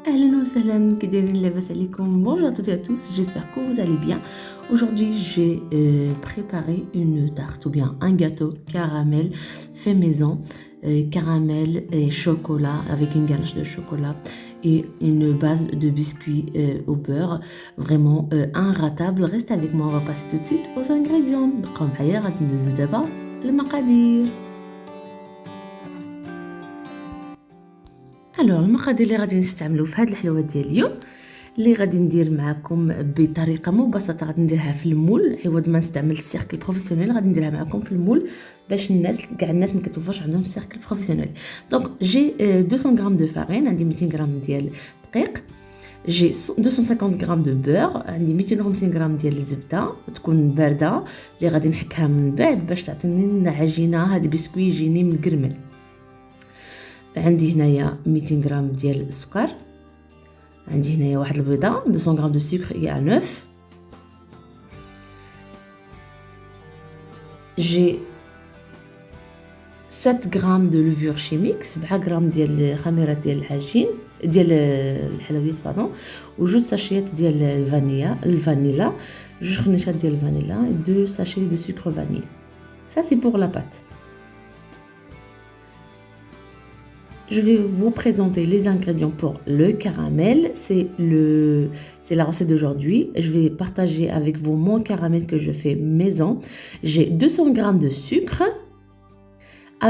Ahlan wa sahlan, que dairin labas alaikum. Bonjour à toutes et à tous, j'espère que vous allez bien. Aujourd'hui, j'ai préparé une tarte ou bien un gâteau caramel fait maison, caramel et chocolat avec une ganache de chocolat et une base de biscuits au beurre. Vraiment inratable. Reste avec moi, on va passer tout de suite aux ingrédients. بقاو معايا غادي ندوزو دابا المقادير. الوغ المقادير اللي غادي نستعملو في هاد الحلوه ديال اليوم اللي غادي ندير معكم بطريقه مبسطه. غادي نديرها في المول عوض ما نستعمل السيركل بروفيسيونيل. غادي نديرها معكم في المول باش كاع الناس ما كتوفرش عندهم السيركل بروفيسيونيل. دونك جي 200 غرام دو فارين، عندي 200 غرام ديال دقيق، جي 250 غرام دو بور، عندي 250 غرام ديال الزبده تكون بارده اللي غادي نحكها من بعد باش تعطيني عجينه. هاد البسكوي يجيني مقرمل. عندي هنايا 200 غرام ديال السكر، عندي هنايا واحد البيضه 200 غرام دو سكر et un œuf. J'ai 7 غرام دو لوفور شيميك، 7 غرام ديال خميره ديال العجين ديال الحلويات باردون، وجوج ساشيات ديال الفانيلا، جوج خنيشات ديال الفانيلا، 2 ساشي دو سكر فاني. Ça c'est pour la pâte. Je vais vous présenter les ingrédients pour le caramel. C'est la recette d'aujourd'hui. Je vais partager avec vous mon caramel que je fais maison. J'ai 200 g de sucre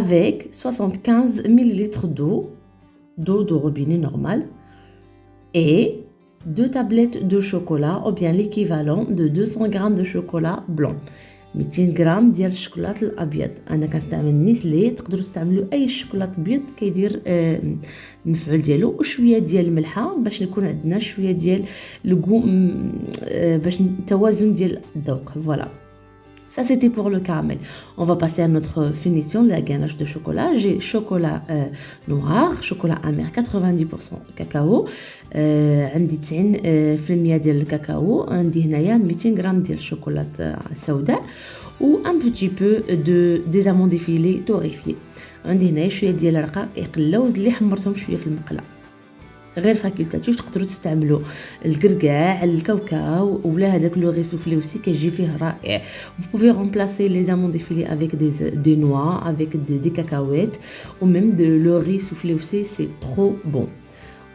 avec 75 ml d'eau de robinet normale et 2 tablettes de chocolat ou bien l'équivalent de 200 g de chocolat blanc. 200 غرام ديال الشوكولات الابيض. انا كنستعمل نيسلي، تقدروا تستعملوا اي شوكولات ابيض كيدير المفعول ديالو، وشويه ديال الملحه باش يكون عندنا شويه ديال الكو باش التوازن ديال الذوق. فوالا. Ça c'était pour le caramel. On va passer à notre finition, la ganache de chocolat. J'ai chocolat noir, chocolat amer 90% cacao. عندي 90% ديال الكاكاو. عندي هنايا 200 غرام ديال الشوكولات سوداء و un petit peu des amandes effilées torréfiées. عندي هنايا شويه ديال رقائق اللوز اللي حمرتهم شويه في المقله. غير فاكولتاتيف، تقدروا تستعملوا الكركاع، الكاوكاو ولا هذاك لو غي سوفلي aussi كيجي فيه رائع. Vous pouvez remplacer les amandes effilées avec des noix, avec des cacahuètes ou même de le riz soufflé aussi, c'est trop bon.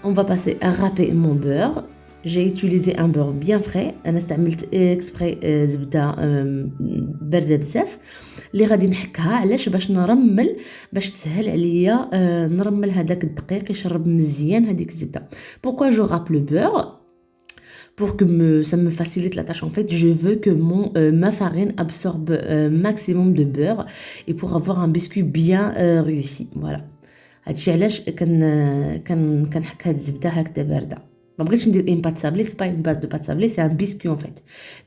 On va passer à râper mon beurre. J'ai utilisé un beurre bien frais. انا استعملت اكسبري زبده بارده بزاف اللي غادي نحكها. علاش؟ باش نرمل، باش تسهل عليا نرمل هذاك الدقيق يشرب مزيان هذيك الزبده. Pourquoi je râpe le beurre? Pour que ça me facilite la tâche. En fait, je veux que ma farine absorbe maximum de beurre et pour avoir un biscuit bien réussi. Voilà. هادشي علاش كنحك هاد الزبده هكذا بارده. ما بغيتش ندير une pâte sablée, c'est pas une base de pâte sablée, c'est un biscuit en fait.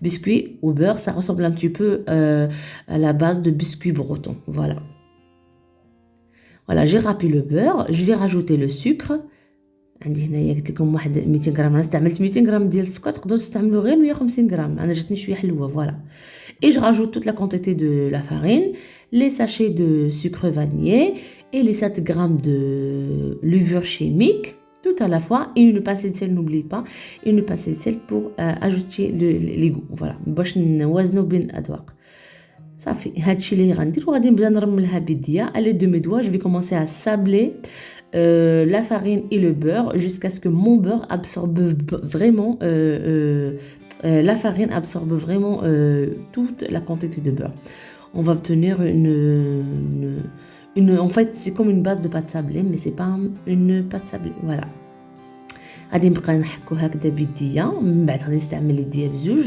Biscuit au beurre, ça ressemble un petit peu à la base de biscuit breton. Voilà. Voilà, j'ai râpé le beurre, je vais rajouter le sucre. عندي هنايا قلت لكم واحد 200 غرام، انا استعملت 200 غرام ديال السكر، تقدروا تستعملوا غير 150 غرام، انا جاتني شويه حلوه. فوالا. Et je rajoute toute la quantité de la farine, les sachets de sucre vanillé et les 7 grammes de levure chimique tout à la fois et une pincée de sel, n'oubliez pas, une pincée de sel pour ajouter les goûts. Voilà, باش نوازنوا بين الاذواق. صافي هادشي اللي غندير وغادي نبدا نرملها بيديا. À l'aide de mes doigts, je vais commencer à sabler la farine et le beurre jusqu'à ce que mon beurre absorbe vraiment la farine absorbe vraiment toute la quantité de beurre. On va obtenir en fait c'est comme une base de pâte sablée mais c'est pas une pâte sablée. Voilà. غادي نبقى نحكو هكذا بيديا، من بعد غادي نستعمل يديا بزوج،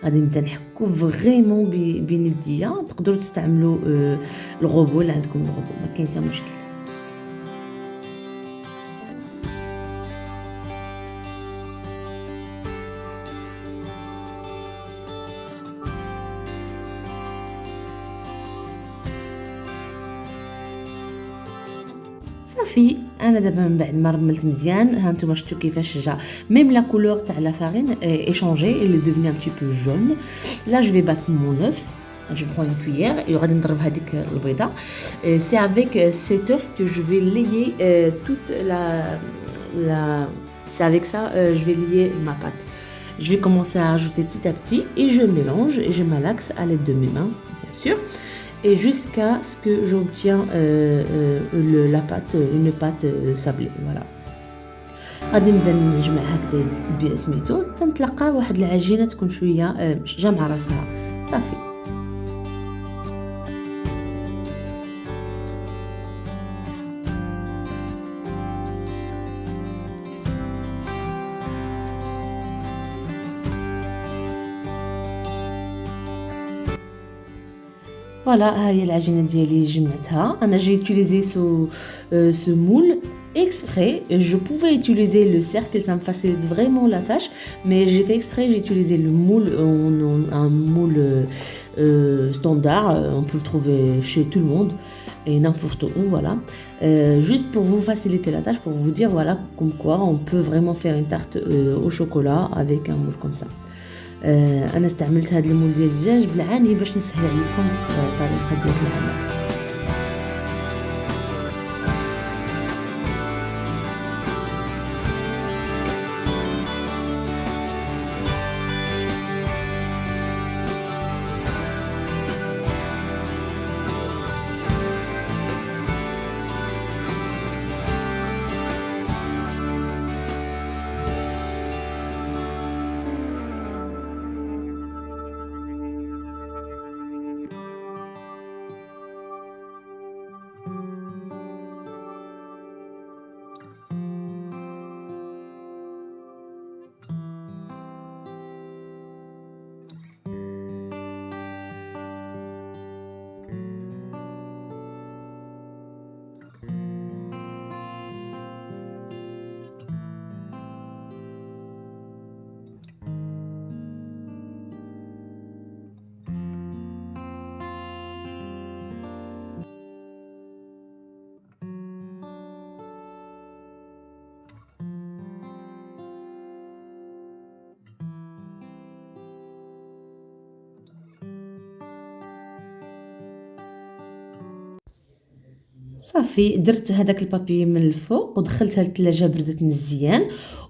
غادي نبدا نحكو فريمون بين يديا. تقدروا تستعملوا الغوبو اللي عندكم، الغوبو ما كاين حتى مشكل. صافي انا دابا من بعد ما رملت مزيان، ها نتوما شفتوا كيفاش جا ميم لا كولور تاع لا فارين اي شونجي، il est devenu un petit peu jaune. Là je vais battre mon œuf. Je prends une cuillère et غادي نضرب هذيك البيضه. C'est avec cet œuf que je vais layer toute la C'est avec ça je vais lier ma pâte. Je vais commencer à ajouter petit à petit et je mélange et je malaxe à l'aide de mes mains, bien sûr, et jusqu'à ce que j'obtiens la pâte, une pâte sablée. Voilà. غادي نبدا نجمع هكذا بسميتو تنتلقى واحد العجينه تكون شويه جامعه راسها صافي. Voilà, ها هي العجينه ديالي جمعتها. انا جي utiliser ce moule exprès. Je pouvais utiliser le cercle, ça me facilite vraiment la tâche, mais j'ai fait exprès, j'ai utilisé le moule, un moule standard, on peut le trouver chez tout le monde et n'importe où, voilà. Juste pour vous faciliter la tâche, pour vous dire, voilà, comme quoi on peut vraiment faire une tarte au chocolat avec un moule comme ça. انا استعملت هذا المول ديال الدجاج بالعاني باش نسهل عليكم الطريقه ديال العمل. صافي درت هذاك البابي من الفوق ودخلتها للثلاجه بردت مزيان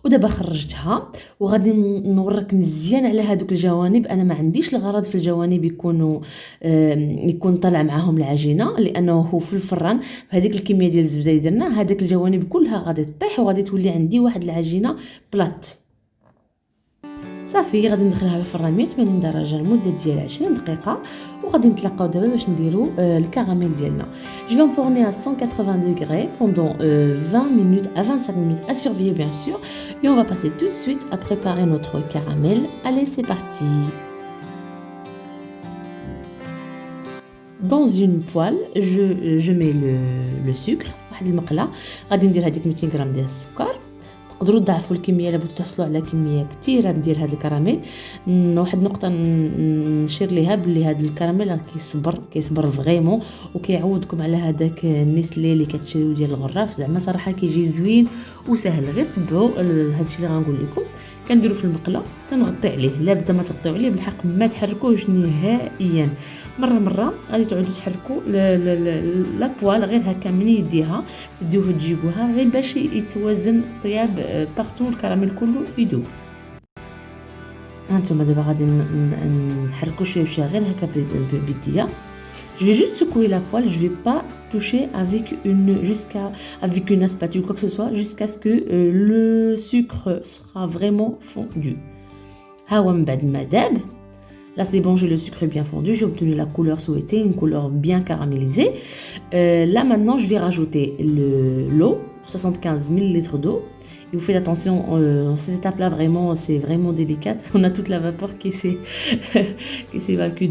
ودابا خرجتها وغادي نورك مزيان على هذوك الجوانب. انا ما عنديش الغرض في الجوانب يكون طالع معاهم العجينه لانه هو في الفران بهذيك الكميه ديال الزبده اللي درنا هذاك الجوانب كلها غادي تطيح وغادي تولي عندي واحد العجينه بلات. صافي غادي ندخلها للفران 180 درجه لمده ديال 20 دقيقه وغادي نتلاقاو دابا باش نديرو الكراميل ديالنا. Je vais enfourner à 180 degrés pendant 20 minutes à 25 minutes à surveiller bien sûr et on va passer tout de suite à préparer notre caramel. Allez, c'est parti. Dans une poêle, je mets le sucre واحد المقله غادي ندير هذيك 200 غرام ديال السكر. تقدروا تضاعفوا الكميه الا بغيتوا تحصلوا على كميه كثيره ندير هذا الكراميل. واحد النقطه نشير ليها بلي هذا الكراميل راه كيصبر فريمون وكيعوضكم على هذاك النسلي اللي كتشريو ديال الغراف. زعما صراحه كيجي زوين وسهل. غير تبعوا هادشي اللي غنقول لكم. كنديروا في المقله تنغطي عليه، لا بد ما تغطيو عليه بالحق ما تحركوش نهائيا. مره غادي تعودوا تحركوا لا بوال غير هكا من يديها تديوه تجيبوها غير باش يتوازن طياب بارتو الكراميل كله يدوب. هانتوما دابا غادي نحركوا شويه بشويه غير هكا بيديا. Je vais juste secouer la poêle, je vais pas toucher avec une spatule ou quoi que ce soit jusqu'à ce que le sucre sera vraiment fondu. هاو من بعد ما داب. Là c'est bon, j'ai le sucre bien fondu, j'ai obtenu la couleur souhaitée, une couleur bien caramélisée. Là maintenant je vais rajouter l'eau, 75 ml d'eau. Et vous faites attention, cette étape-là vraiment, c'est vraiment délicate. On a toute la vapeur qui s'évacue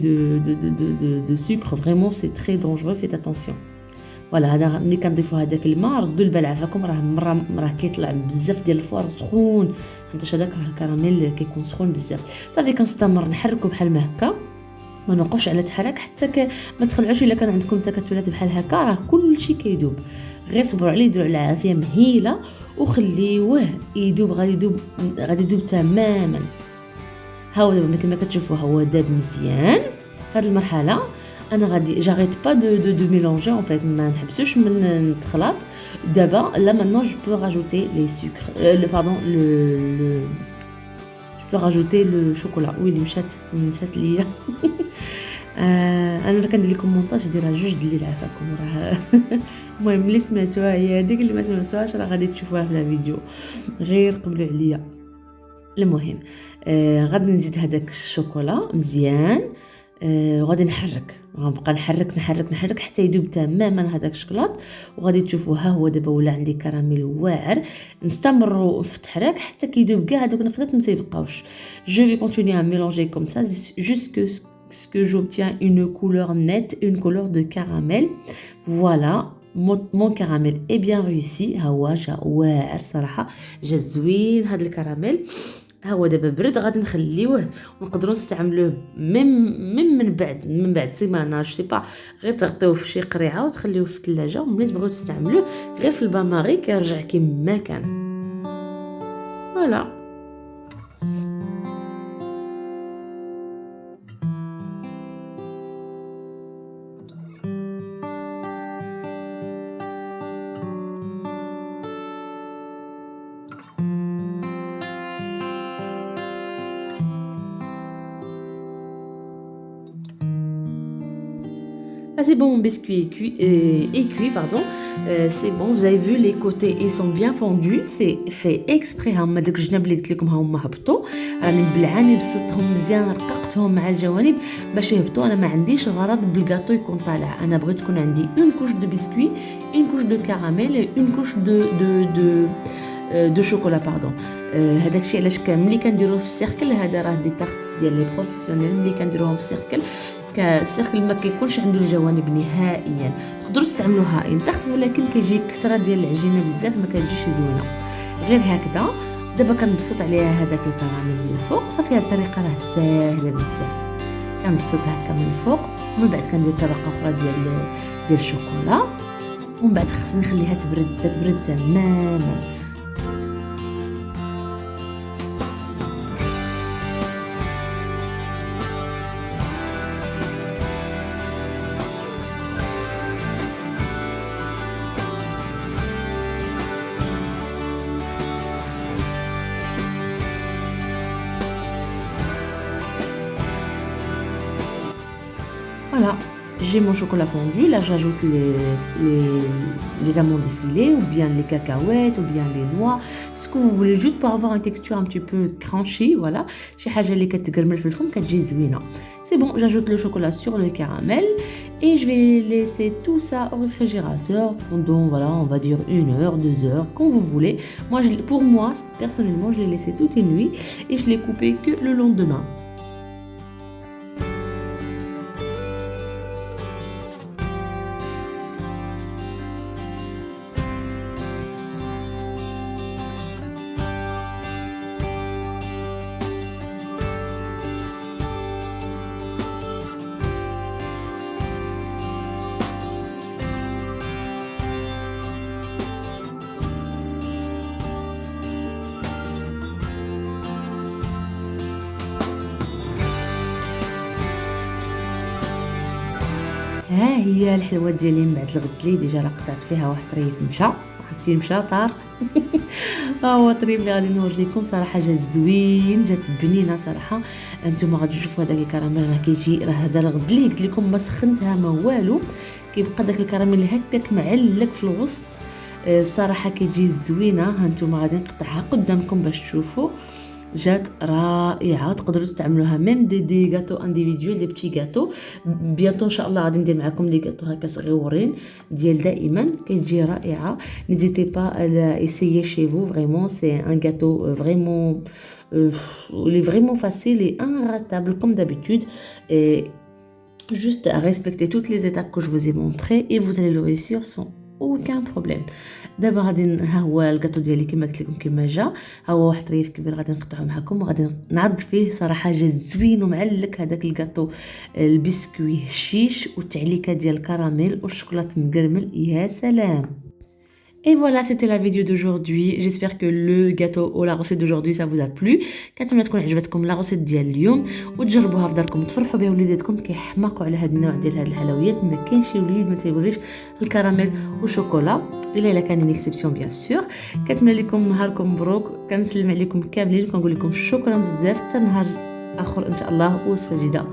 de sucre. Vraiment, c'est très dangereux. Faites attention. Voilà, هذا ملي كنضيفوا هذاك الماء ردوا البال عافاكم راه كيطلع بزاف ديال الفوار سخون حيت هذاك الكراميل كيكون سخون بزاف. صافي كنستمر نحركو بحال ما هكا ما نوقفش على التحرك حتى ما تخلعوش. الا كان عندكم تكتلات بحال هكا راه كلشي كيدوب. غير صبروا عليه ديروا على عافيه مهيله وخليوه يدوب. غادي يدوب تماما. هاو دابا كما كتشوفوا هو داب مزيان. في هذه المرحله انا غادي j'arrête pas de mélanger en fait ما نحبسوش من الخلاط دابا. là maintenant je peux rajouter les sucres le pardon le je peux rajouter le chocolat. oui اللي مشات نسات ليا. انا اللي كندير لكم مونتاج ديرها جوج د الليل عافاكم راه. المهم اللي سمعتوها هي هذيك، اللي ما سمعتوهاش راه غادي تشوفوها في الفيديو، غير قبلوا عليا. المهم غادي نزيد هذاك الشوكولا مزيان، وغادي نحرك، غنبقى نحرك حتى يذوب تماما هذاك الشوكولات. وغادي تشوفوا ها هو دابا ولا عندي كراميل واعر. نستمروا في التحراك حتى كيذوب كاع هذوك النقطات ما تيبقاوش. جو في كونتينيي à mélanger comme ça jusque ce que j'obtiens une couleur nette, une couleur de caramel. Voilà, mon caramel est bien réussi. ها هو جا واعر صراحه، جا زوين هذا الكراميل. ها هو دابا برد، غادي نخليوه ونقدروا نستعملوه من بعد سيمانه جو سي با، غير تغطيوه في شي قريعه وتخليوه في الثلاجه، وملي تبغيو تستعملوه غير في الباماري كيرجع كما كان. فوالا. Là c'est bon, mon biscuit est cuit, pardon. C'est bon, vous avez vu les côtés ils sont bien fondus, c'est fait exprès. هما داك الجناب اللي قلت لكم هما هبطوا، راني بالعاني بسطتهم مزيان، رققتهم مع الجوانب باش يهبطوا. انا ما عنديش غرض بالكاطو يكون طالع، انا بغيت تكون عندي اون كوش دو بسكوي، اون كوش دو كراميل، اون كوش دو شوكولا باردون. هذاك الشيء علاش كامل ملي كنديروه في السيركل، هذا راه دي تارت ديال لي بروفيسيونيل، ملي كنديروهم في السيركل كسيركل ما كيكونش عنده الجوانب نهائيا. تقدروا تستعملوها ان تحت، ولكن كيجي كثره ديال العجينه بزاف، ما كتجيش زوينه. غير هكذا دابا كنبسط عليها هذاك الكراميل من الفوق. صافي هذه الطريقه راه ساهله بزاف، كنبسط هكا من الفوق، ومن بعد كندير طبقه اخرى ديال الشوكولا، ومن بعد خصني نخليها تبرد تماما. Voilà, j'ai mon chocolat fondu. Là, j'ajoute les amandes effilées, ou bien les cacahuètes, ou bien les noix, ce que vous voulez, juste pour avoir une texture un petit peu crunchy. Voilà, j'ai حاجة اللي كتقرمل في الفم كتجي زوينة. C'est bon, j'ajoute le chocolat sur le caramel et je vais laisser tout ça au réfrigérateur pendant, voilà, on va dire 1 heure, 2 heures, quand vous voulez. Pour moi, personnellement, je l'ai laissé toute une nuit et je l'ai coupé que le lendemain. ها هي الحلوه ديالي من بعد الغد لي ديجا راه قطعت فيها واحد طريف مشى، عرفتي مشى طار. ها هو الطريف اللي غادي نوري لكم، صراحه جا زوين، جات بنينه صراحه. انتما غادي تشوفوا هذاك الكراميل راه كيجي، راه هذا الغد لي قلت لكم ما سخنتها ما والو، كيبقى داك الكراميل هكاك معلق في الوسط. الصراحه كيجي زوينه. ها انتما غادي نقطعها قدامكم باش تشوفوا، جات رائعه. تقدروا تستعملوها ميم دي غاتو انديفيدويل، دي بتي غاتو. بيانتو ان شاء الله غادي ندير معكم دي غاتو هكا صغيورين ديال دائما، كتجي رائعه. نيزيتي با ايسيي شي فو، فريمون سي ان غاتو فريمون il est vraiment facile et inratable comme d'habitude. Et juste à respecter toutes les étapes que je vous ai montrées et vous allez le réussir sans aucun problème. دابا غادي ها هو الكاطو ديالي كما قلت لكم كما جا، ها هو واحد طريف كبير غادي نقطعو معكم وغادي نعض فيه. صراحه جا زوين ومعلق هذاك الكاطو، البسكوي هشيش والتعليكه ديال الكراميل والشوكولاط مقرمل، يا سلام. Et voilà, c'était la vidéo d'aujourd'hui. J'espère que le gâteau ou la recette d'aujourd'hui ça vous a plu. كنتمنى تكون عجبتكم لا recette ديال اليوم وتجربوها في داركم تفرحوا بها وليداتكم كيحماقوا على هذا النوع ديال هاد الحلويات. ما كاينش شي وليد ما تيبغيش الكراميل والشوكولا الا كان اكسبسيون بيان سور. كنتمنى لكم نهاركم مبروك، كنسلم عليكم كاملين وكنقول لكم شكرا بزاف. حتى نهار اخر ان شاء الله وصفه جديده.